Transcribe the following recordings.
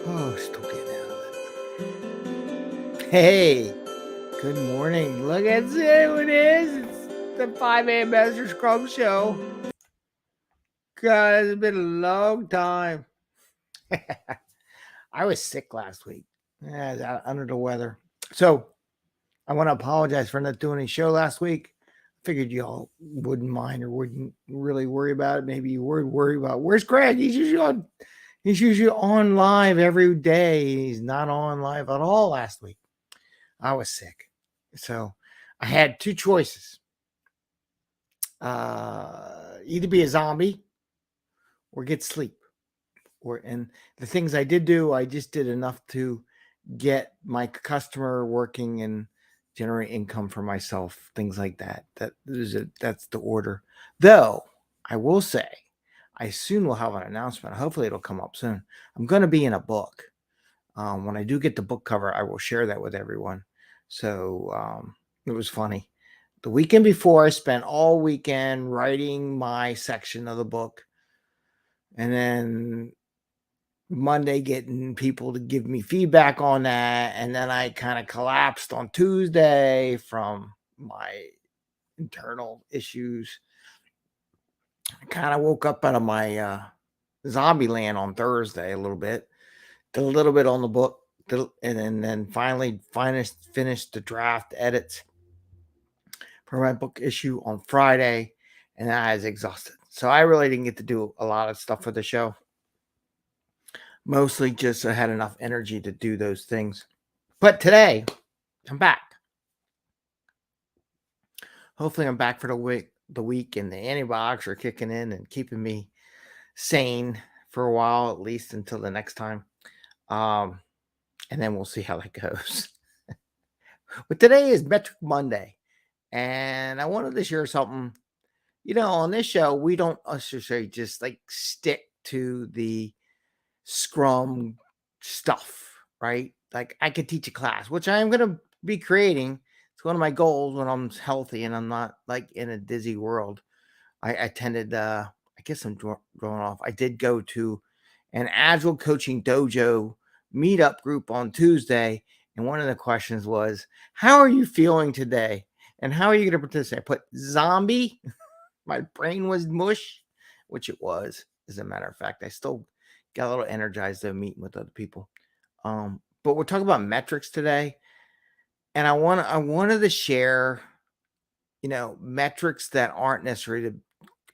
Oh, still getting out of it. Hey, good morning. Look at who it is. It's the 5 a.m. Mester Scrum Show. God, it's been a long time. I was sick last week. Yeah, I was under the weather. So I want to apologize for not doing a show last week. Figured y'all wouldn't mind or wouldn't really worry about it. Maybe you were worried about where's Greg? He's usually on live every day. He's not on live at all last week. I was sick. So I had two choices. Either be a zombie or get sleep. And the things I did do, I just did enough to get my customer working and generate income for myself, things like that. That's the order. Though I will say, I soon will have an announcement. Hopefully, it'll come up soon. I'm going to be in a book. When I do get the book cover, I will share that with everyone. So it was funny. The weekend before, I spent all weekend writing my section of the book, and then Monday getting people to give me feedback on that, and then I kind of collapsed on Tuesday from my internal issues. I kind of woke up out of my zombie land on Thursday a little bit, did a little bit on the book, and then finally finished the draft edits for my book issue on Friday, and I was exhausted. So I really didn't get to do a lot of stuff for the show. Mostly just I had enough energy to do those things. But today, I'm back. Hopefully, I'm back for the week, and the antibiotics are kicking in and keeping me sane for a while, at least until the next time. And then we'll see how that goes. But today is Metric Monday, and I wanted to share something. On this show, we don't necessarily just like stick to the Scrum stuff, right? Like I could teach a class, which I am going to be creating. It's one of my goals when I'm healthy and I'm not like in a dizzy world. I attended, I guess I'm going off. I did go to an agile coaching dojo meetup group on Tuesday. And one of the questions was, how are you feeling today? And how are you going to participate? I put zombie. My brain was mush, which it was, as a matter of fact. I still got a little energized though meeting with other people. But we're talking about metrics today. And I wanted to share, metrics that aren't necessarily the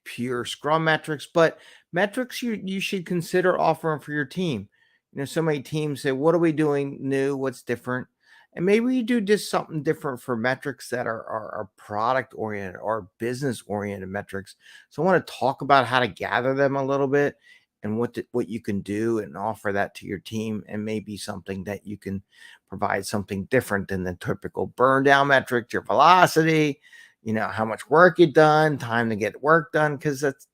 pure Scrum metrics, but metrics you should consider offering for your team. So many teams say, what are we doing new? What's different? And maybe you do just something different for metrics that are product oriented or business oriented metrics. So I want to talk about how to gather them a little bit and what you can do and offer that to your team, and maybe something that you can provide something different than the typical burn down metric, your velocity, how much work you've done, time to get work done. Because that's,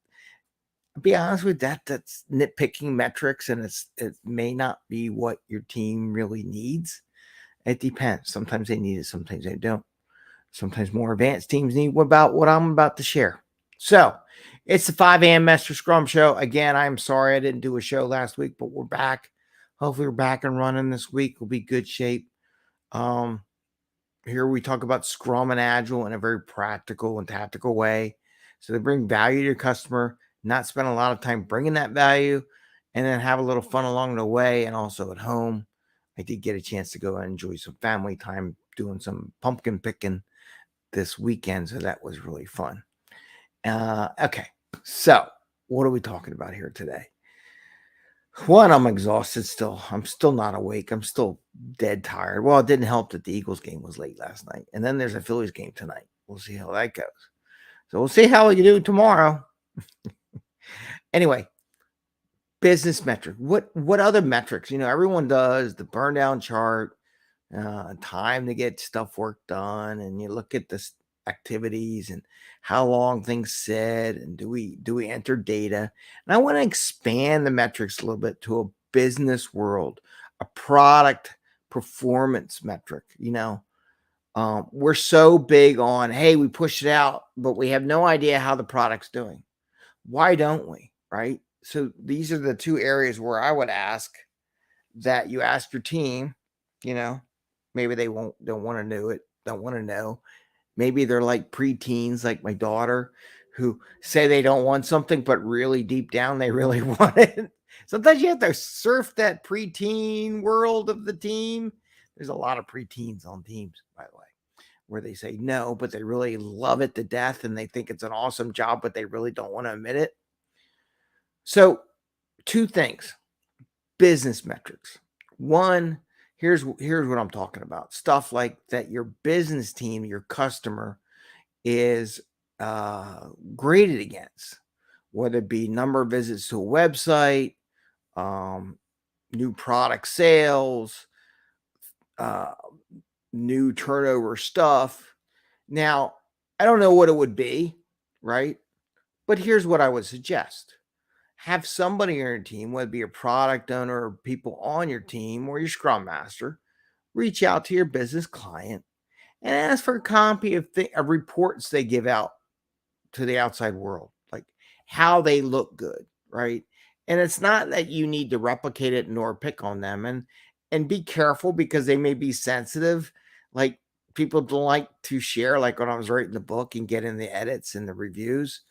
to be honest with that's nitpicking metrics, and it may not be what your team really needs. It depends. Sometimes they need it, sometimes they don't. Sometimes more advanced teams need what I'm about to share. So it's the 5 a.m. Mester Scrum Show. Again, I'm sorry I didn't do a show last week, but we're back. Hopefully we're back and running this week. We'll be good shape. Here we talk about Scrum and Agile in a very practical and tactical way. So they bring value to your customer, not spend a lot of time bringing that value, and then have a little fun along the way and also at home. I did get a chance to go and enjoy some family time doing some pumpkin picking this weekend, so that was really fun. Okay, so what are we talking about here today? One, I'm exhausted still. I'm still not awake. I'm still dead tired. Well, it didn't help that the Eagles game was late last night. And then there's a Phillies game tonight. We'll see how that goes. So we'll see how we do tomorrow. Anyway, business metric. What other metrics? Everyone does the burn down chart, time to get stuff work done, and you look at the activities and how long things sit, and do we enter data. And I want to expand the metrics a little bit to a business world, a product performance metric. We're so big on, hey, we push it out, but we have no idea how the product's doing. Why don't we? Right? So these are the two areas where I would ask that you ask your team, maybe they don't want to know it, don't want to know. Maybe they're like preteens, like my daughter, who say they don't want something, but really deep down, they really want it. Sometimes you have to surf that preteen world of the team. There's a lot of preteens on teams, by the way, where they say no, but they really love it to death and they think it's an awesome job, but they really don't want to admit it. So, two things: business metrics. One, here's what I'm talking about. Stuff like that your business team, your customer is graded against, whether it be number of visits to a website, um, new product sales, uh, new turnover stuff. Now, I don't know what it would be, right? But here's what I would suggest: have somebody on your team, whether it be a product owner or people on your team or your Scrum Master, reach out to your business client and ask for a copy of reports they give out to the outside world, like how they look good, right? And it's not that you need to replicate it nor pick on them, and be careful because they may be sensitive. Like, people don't like to share, like when I was writing the book and get in the edits and the reviews,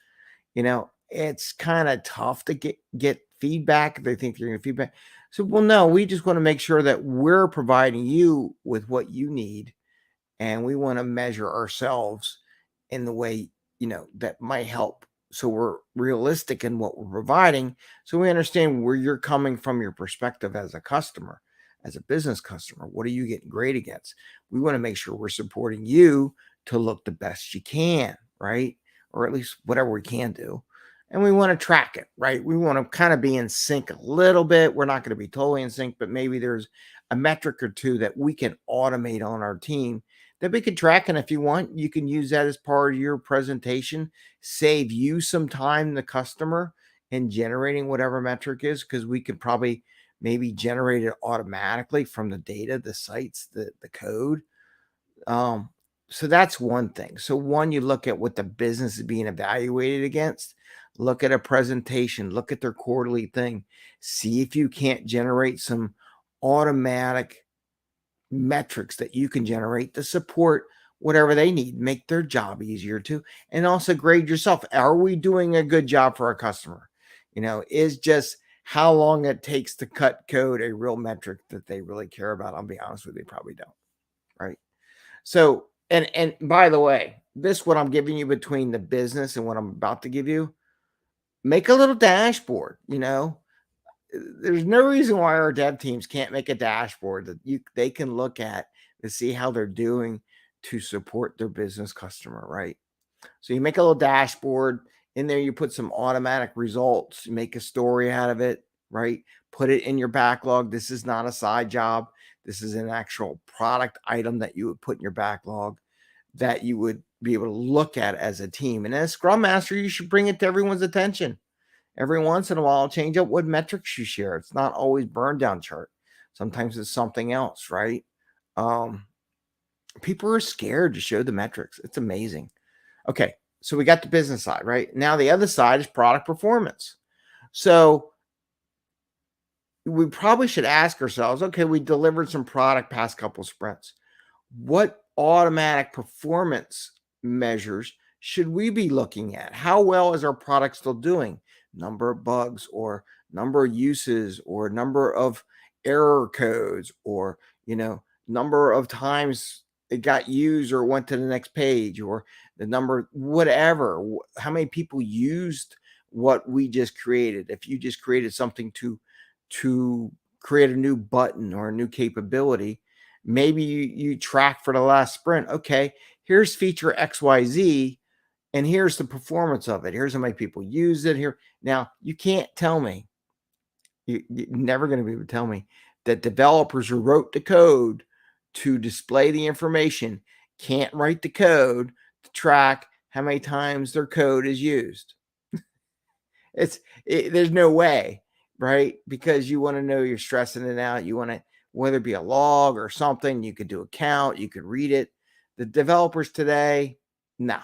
it's kind of tough to get feedback if they think you're going to feedback. So, well, no, we just want to make sure that we're providing you with what you need, and we want to measure ourselves in the way that might help, so we're realistic in what we're providing, so we understand where you're coming from, your perspective as a customer, as a business customer. What are you getting great against? We want to make sure we're supporting you to look the best you can, right? Or at least whatever we can do. And we want to track it, right? We want to kind of be in sync a little bit. We're not going to be totally in sync, but maybe there's a metric or two that we can automate on our team that we can track. And if you want, you can use that as part of your presentation, save you some time, the customer, in generating whatever metric is, because we could probably maybe generate it automatically from the data, the sites, the code. So that's one thing. So one, you look at what the business is being evaluated against, look at a presentation, look at their quarterly thing, see if you can't generate some automatic metrics that you can generate to support whatever they need, make their job easier too, and also grade yourself. Are we doing a good job for our customer? Is just how long it takes to cut code a real metric that they really care about? I'll be honest with you, they probably don't, right? So, and by the way, this, what I'm giving you between the business and what I'm about to give you, make a little dashboard. There's no reason why our dev teams can't make a dashboard that they can look at to see how they're doing to support their business customer, right? So you make a little dashboard in there, you put some automatic results, you make a story out of it, right? Put it in your backlog. This is not a side job. This is an actual product item that you would put in your backlog that you would be able to look at as a team. And as Scrum Master, you should bring it to everyone's attention. Every once in a while, change up what metrics you share. It's not always burn down chart. Sometimes it's something else, right? People are scared to show the metrics. It's amazing. Okay, so we got the business side, right? Now the other side is product performance. So we probably should ask ourselves, okay, we delivered some product past couple sprints. What automatic performance measures should we be looking at? How well is our product still doing? Number of bugs, or number of uses, or number of error codes, or number of times it got used or went to the next page, or the number, whatever, how many people used what we just created. If you just created something to create a new button or a new capability, maybe you track for the last sprint. Okay, here's feature XYZ, and here's the performance of it. Here's how many people use it here. Now, you can't tell me, you're never going to be able to tell me that developers who wrote the code to display the information can't write the code to track how many times their code is used. There's no way, right? Because you want to know you're stressing it out. You want to, whether it be a log or something, you could do a count, you could read it. The developers today, nah.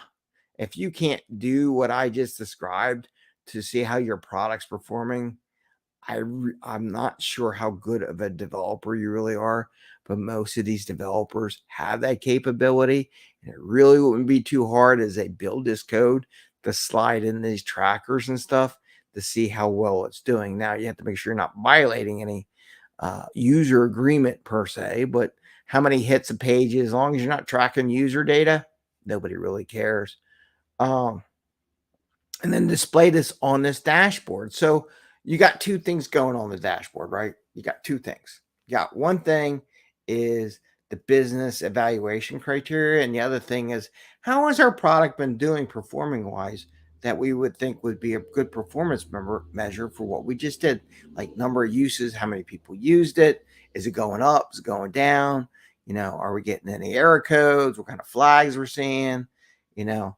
If you can't do what I just described to see how your product's performing, I'm not sure how good of a developer you really are, but most of these developers have that capability. And it really wouldn't be too hard as they build this code to slide in these trackers and stuff to see how well it's doing. Now, you have to make sure you're not violating any user agreement per se, but how many hits a page, as long as you're not tracking user data, nobody really cares. Um, and then display this on this dashboard. So you got two things going on the dashboard, right? You got two things. You got one thing is the business evaluation criteria, and the other thing is how has our product been doing performing wise that we would think would be a good performance measure for what we just did, like number of uses, how many people used it, is it going up, is it going down, are we getting any error codes, what kind of flags we're seeing, you know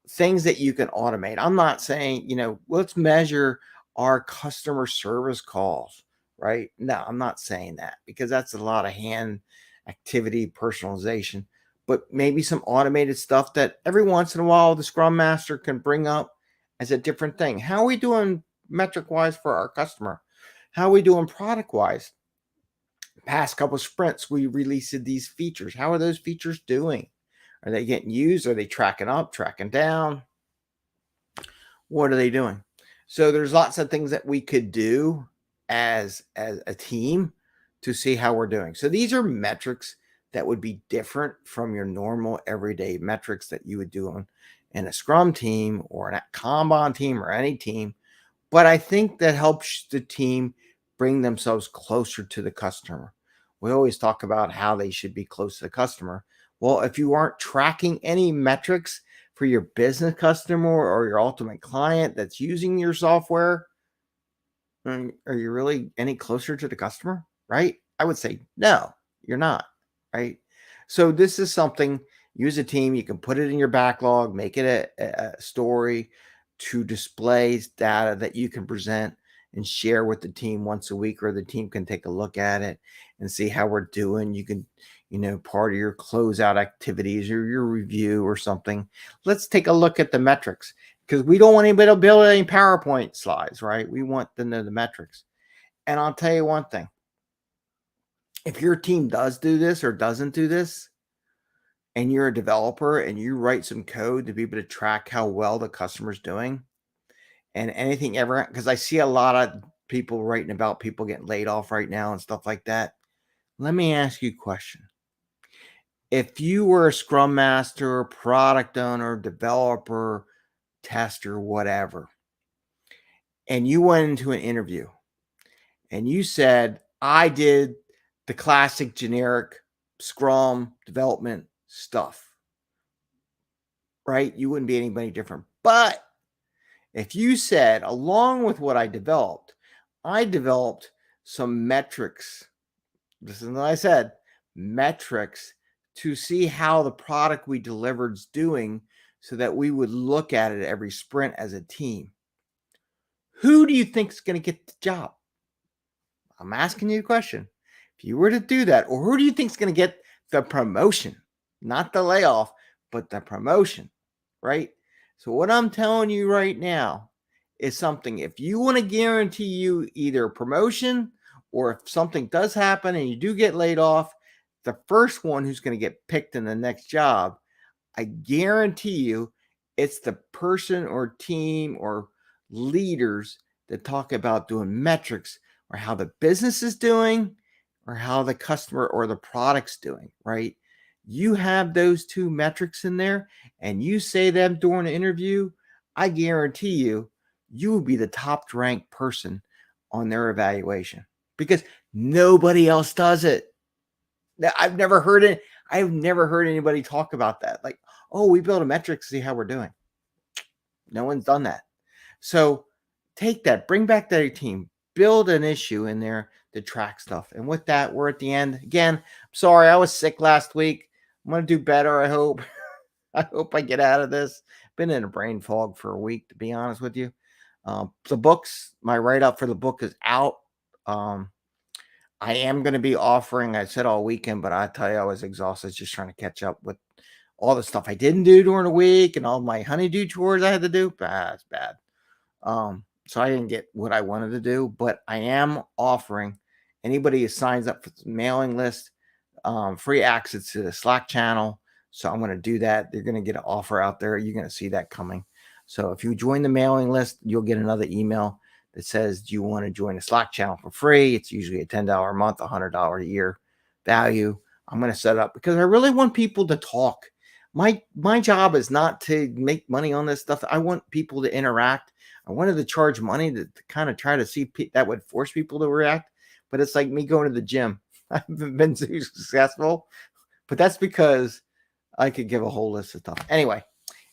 things that you can automate. I'm not saying, let's measure our customer service calls, right? No, I'm not saying that because that's a lot of hand activity personalization, but maybe some automated stuff that every once in a while the Scrum Master can bring up as a different thing. How are we doing metric wise for our customer? How are we doing product wise? Past couple of sprints, we released these features. How are those features doing? Are they getting used? Are they tracking up, tracking down? What are they doing? So there's lots of things that we could do as a team to see how we're doing. So these are metrics that would be different from your normal everyday metrics that you would do in a Scrum team or a Kanban team or any team. But I think that helps the team bring themselves closer to the customer. We always talk about how they should be close to the customer. Well, if you aren't tracking any metrics for your business customer or your ultimate client that's using your software, are you really any closer to the customer? Right? I would say no, you're not. Right? So this is something you as a team, you can put it in your backlog, make it a story to display data that you can present and share with the team once a week, or the team can take a look at it and see how we're doing. You can, part of your closeout activities or your review or something. Let's take a look at the metrics because we don't want anybody to build any PowerPoint slides, right? We want to know the metrics. And I'll tell you one thing. If your team does do this or doesn't do this, and you're a developer and you write some code to be able to track how well the customer's doing and anything ever, because I see a lot of people writing about people getting laid off right now and stuff like that. Let me ask you a question. If you were a Scrum Master, product owner, developer, tester, whatever, and you went into an interview and you said, I did the classic generic Scrum development stuff, right? You wouldn't be anybody different. But if you said, along with what I developed some metrics. This is what I said, metrics to see how the product we delivered is doing so that we would look at it every sprint as a team. Who do you think is going to get the job? I'm asking you a question. If you were to do that, or who do you think is going to get the promotion? Not the layoff, but the promotion, right? So what I'm telling you right now is something, if you want to guarantee you either a promotion or if something does happen and you do get laid off, the first one who's going to get picked in the next job, I guarantee you it's the person or team or leaders that talk about doing metrics or how the business is doing or how the customer or the product's doing, right? You have those two metrics in there and you say them during an interview, I guarantee you will be the top ranked person on their evaluation because nobody else does it. I've never heard it. I've never heard anybody talk about that. Like, oh, we build a metric to see how we're doing. No one's done that. So take that, bring back that team, build an issue in there to track stuff. And with that, we're at the end. Again, I'm sorry, I was sick last week. I'm going to do better, I hope. I hope I get out of this. Been in a brain fog for a week, to be honest with you. The books, my write-up for the book is out. I am going to be offering, I said all weekend, but I tell you, I was exhausted just trying to catch up with all the stuff I didn't do during the week and all my honeydew chores I had to do. It's bad. So I didn't get what I wanted to do, but I am offering anybody who signs up for the mailing list free access to the Slack channel. So I'm going to do that. They're going to get an offer out there. You're going to see that coming. So if you join the mailing list, you'll get another email that says, do you want to join the Slack channel for free? It's usually a $10 a month, $100 a year value. I'm going to set up because I really want people to talk. My job is not to make money on this stuff. I want people to interact. I wanted to charge money to kind of try to see that would force people to react. But it's like me going to the gym. I haven't been too successful, but that's because I could give a whole list of stuff. Anyway,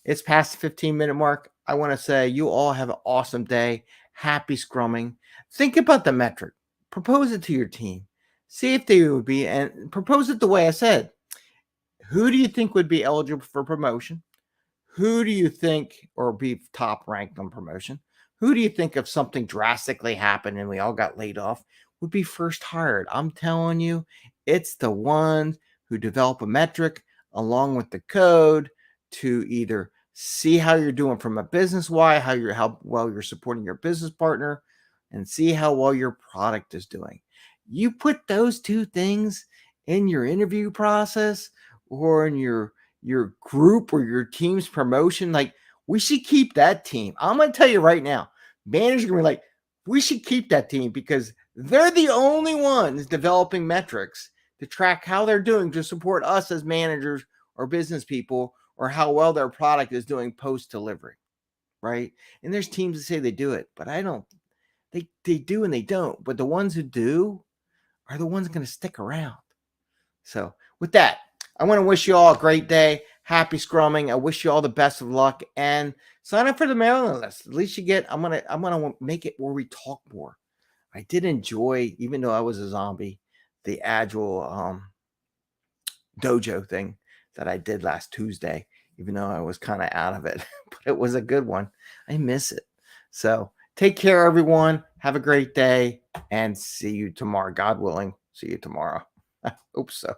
it's past the 15-minute mark. I want to say you all have an awesome day. Happy scrumming. Think about the metric. Propose it to your team. See if they would be, and propose it the way I said. Who do you think would be eligible for promotion? Who do you think, or be top ranked on promotion? Who do you think if something drastically happened and we all got laid off would be first hired? I'm telling you, it's the ones who develop a metric along with the code to either see how you're doing from a business why, how well you're supporting your business partner, and see how well your product is doing. You put those two things in your interview process or in your group or your team's promotion, like we should keep that team. I'm going to tell you right now, managers are going to be like, we should keep that team because they're the only ones developing metrics to track how they're doing to support us as managers or business people or how well their product is doing post delivery. Right. And there's teams that say they do it, but I don't. They do and they don't. But the ones who do are the ones going to stick around. So with that, I want to wish you all a great day. Happy scrumming. I wish you all the best of luck and sign up for the mailing list. At least you get, I'm gonna make it where we talk more. I did enjoy, even though I was a zombie, the agile dojo thing that I did last Tuesday, even though I was kind of out of it. But it was a good one. I miss it. So take care, everyone. Have a great day and see you tomorrow. God willing, see you tomorrow. I hope so.